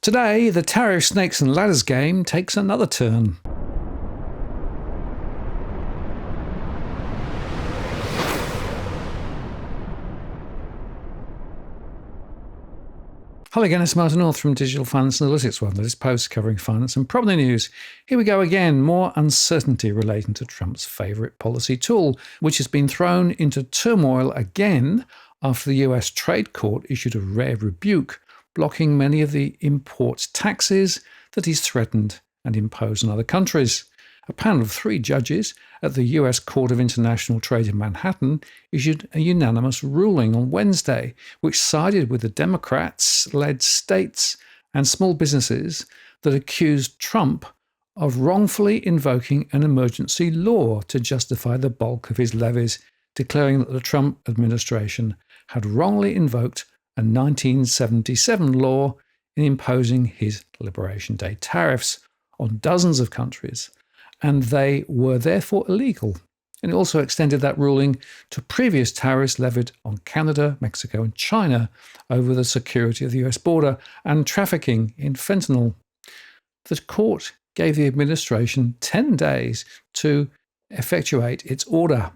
Today, the tariff snakes and ladders game takes another turn. Hello again, it's Martin North from Digital Finance Analytics, one of this post covering finance and property news. Here we go again, more uncertainty relating to Trump's favourite policy tool, which has been thrown into turmoil again after the US Trade Court issued a rare rebuke, blocking many of the import taxes that he's threatened and imposed on other countries. A panel of 3 judges at the US Court of International Trade in Manhattan issued a unanimous ruling on Wednesday, which sided with the Democrats-led states and small businesses that accused Trump of wrongfully invoking an emergency law to justify the bulk of his levies, declaring that the Trump administration had wrongly invoked a 1977 law in imposing his Liberation Day tariffs on dozens of countries, and they were therefore illegal. And it also extended that ruling to previous tariffs levied on Canada, Mexico, and China over the security of the US border and trafficking in fentanyl. The court gave the administration 10 days to effectuate its order,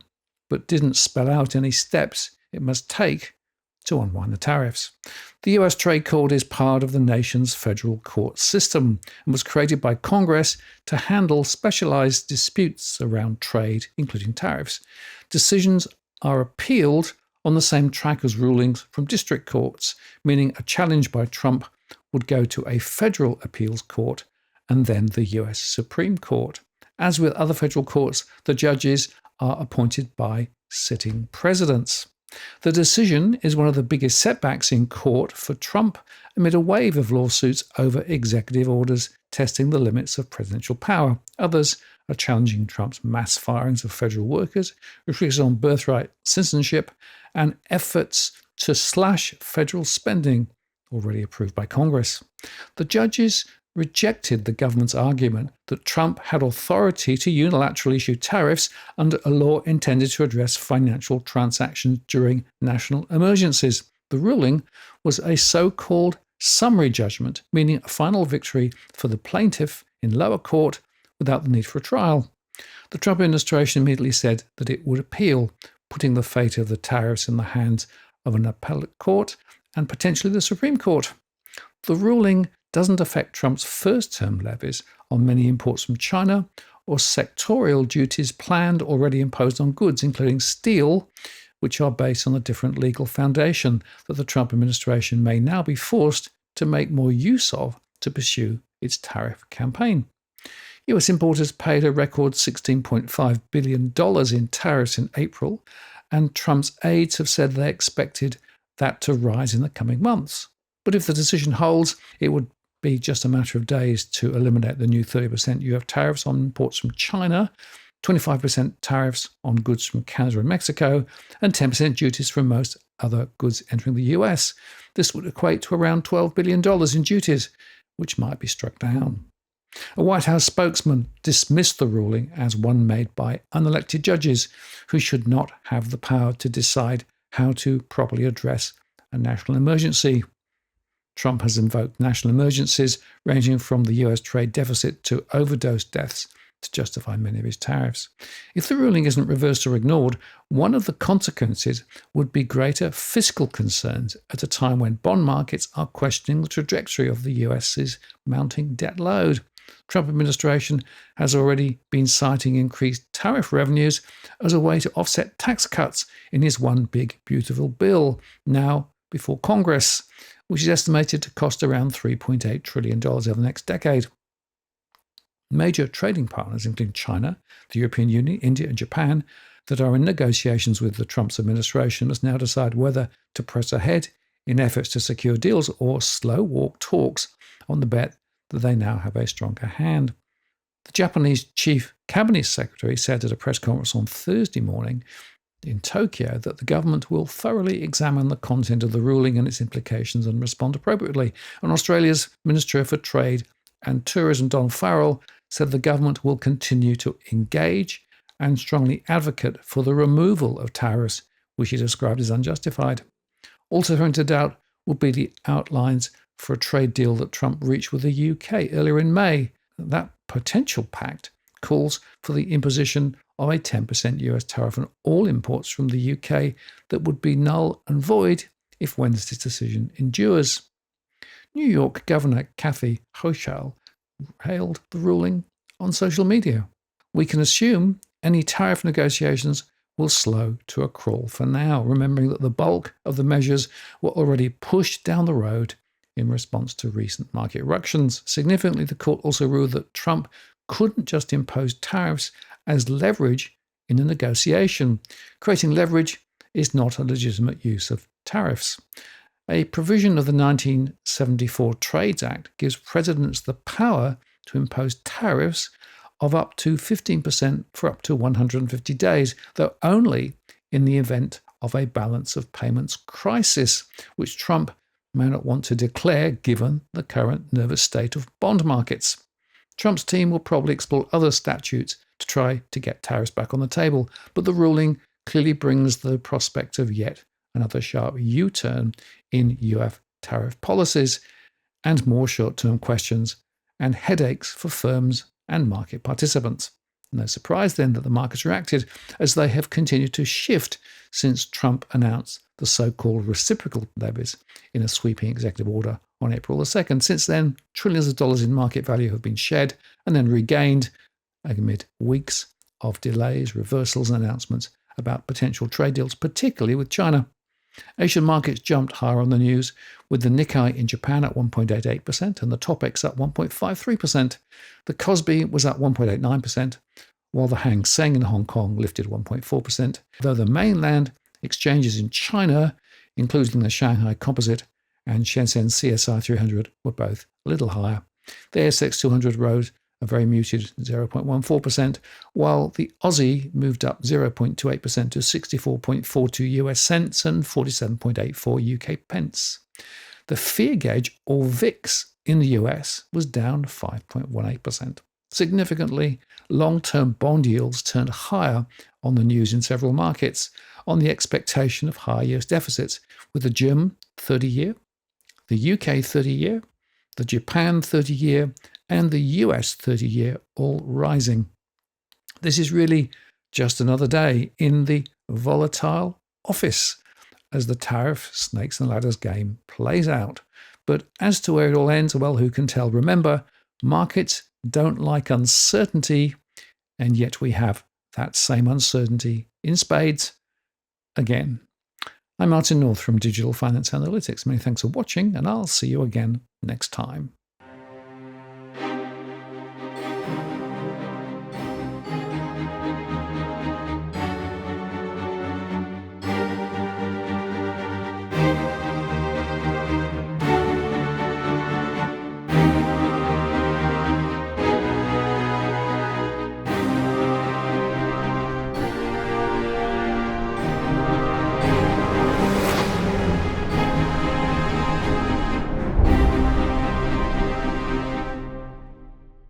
but didn't spell out any steps it must take to unwind the tariffs. The US Trade Court is part of the nation's federal court system and was created by Congress to handle specialized disputes around trade, including tariffs. Decisions are appealed on the same track as rulings from district courts, meaning a challenge by Trump would go to a federal appeals court and then the US Supreme Court. As with other federal courts, the judges are appointed by sitting presidents. The decision is one of the biggest setbacks in court for Trump amid a wave of lawsuits over executive orders testing the limits of presidential power. Others are challenging Trump's mass firings of federal workers, restrictions on birthright citizenship, and efforts to slash federal spending already approved by Congress. The judges rejected the government's argument that Trump had authority to unilaterally issue tariffs under a law intended to address financial transactions during national emergencies. The ruling was a so-called summary judgment, meaning a final victory for the plaintiff in lower court without the need for a trial. The Trump administration immediately said that it would appeal, putting the fate of the tariffs in the hands of an appellate court and potentially the Supreme Court. The ruling doesn't affect Trump's first-term levies on many imports from China or sectorial duties planned already imposed on goods, including steel, which are based on a different legal foundation that the Trump administration may now be forced to make more use of to pursue its tariff campaign. US importers paid a record $16.5 billion in tariffs in April, and Trump's aides have said they expected that to rise in the coming months. But if the decision holds, it would be just a matter of days to eliminate the new 30% UF tariffs on imports from China, 25% tariffs on goods from Canada and Mexico, and 10% duties from most other goods entering the US. This would equate to around $12 billion in duties, which might be struck down. A White House spokesman dismissed the ruling as one made by unelected judges who should not have the power to decide how to properly address a national emergency. Trump has invoked national emergencies ranging from the US trade deficit to overdose deaths to justify many of his tariffs. If the ruling isn't reversed or ignored, one of the consequences would be greater fiscal concerns at a time when bond markets are questioning the trajectory of the US's mounting debt load. The Trump administration has already been citing increased tariff revenues as a way to offset tax cuts in his One Big Beautiful Bill, now before Congress, which is estimated to cost around $3.8 trillion over the next decade. Major trading partners, including China, the European Union, India, and Japan, that are in negotiations with the Trump's administration must now decide whether to press ahead in efforts to secure deals or slow walk talks on the bet that they now have a stronger hand. The Japanese chief cabinet secretary said at a press conference on Thursday morning in Tokyo that the government will thoroughly examine the content of the ruling and its implications and respond appropriately. And Australia's Minister for Trade and Tourism, Don Farrell, said the government will continue to engage and strongly advocate for the removal of tariffs, which he described as unjustified. Also thrown into doubt will be the outlines for a trade deal that Trump reached with the UK earlier in May. That potential pact calls for the imposition of a 10% US tariff on all imports from the UK that would be null and void if Wednesday's decision endures. New York Governor Kathy Hochul hailed the ruling on social media. We can assume any tariff negotiations will slow to a crawl for now, remembering that the bulk of the measures were already pushed down the road in response to recent market ructions. Significantly, the court also ruled that Trump couldn't just impose tariffs as leverage in a negotiation. Creating leverage is not a legitimate use of tariffs. A provision of the 1974 Trades Act gives presidents the power to impose tariffs of up to 15% for up to 150 days, though only in the event of a balance of payments crisis, which Trump may not want to declare given the current nervous state of bond markets. Trump's team will probably explore other statutes to try to get tariffs back on the table, but the ruling clearly brings the prospect of yet another sharp U-turn in US tariff policies and more short-term questions and headaches for firms and market participants. No surprise then that the markets reacted, as they have continued to shift since Trump announced the so-called reciprocal levies in a sweeping executive order on April the 2nd. Since then, trillions of dollars in market value have been shed and then regained amid weeks of delays, reversals, and announcements about potential trade deals, particularly with China. Asian markets jumped higher on the news, with the Nikkei in Japan at 1.88% and the Topix up 1.53%. The Kospi was up 1.89%, while the Hang Seng in Hong Kong lifted 1.4%, though the mainland exchanges in China, including the Shanghai Composite and Shenzhen CSI 300, were both a little higher. The ASX 200 rose a very muted 0.14%, while the Aussie moved up 0.28% to 64.42 US cents and 47.84 UK pence. The fear gauge, or VIX, in the US was down 5.18%. Significantly, long-term bond yields turned higher on the news in several markets on the expectation of higher US deficits, with the German 30-year, the UK 30-year, the Japan 30-year, and the US 30-year all rising. This is really just another day in the volatile office as the tariff snakes and ladders game plays out. But as to where it all ends, well, who can tell? Remember, markets don't like uncertainty, and yet we have that same uncertainty in spades again. I'm Martin North from Digital Finance Analytics. Many thanks for watching, and I'll see you again next time.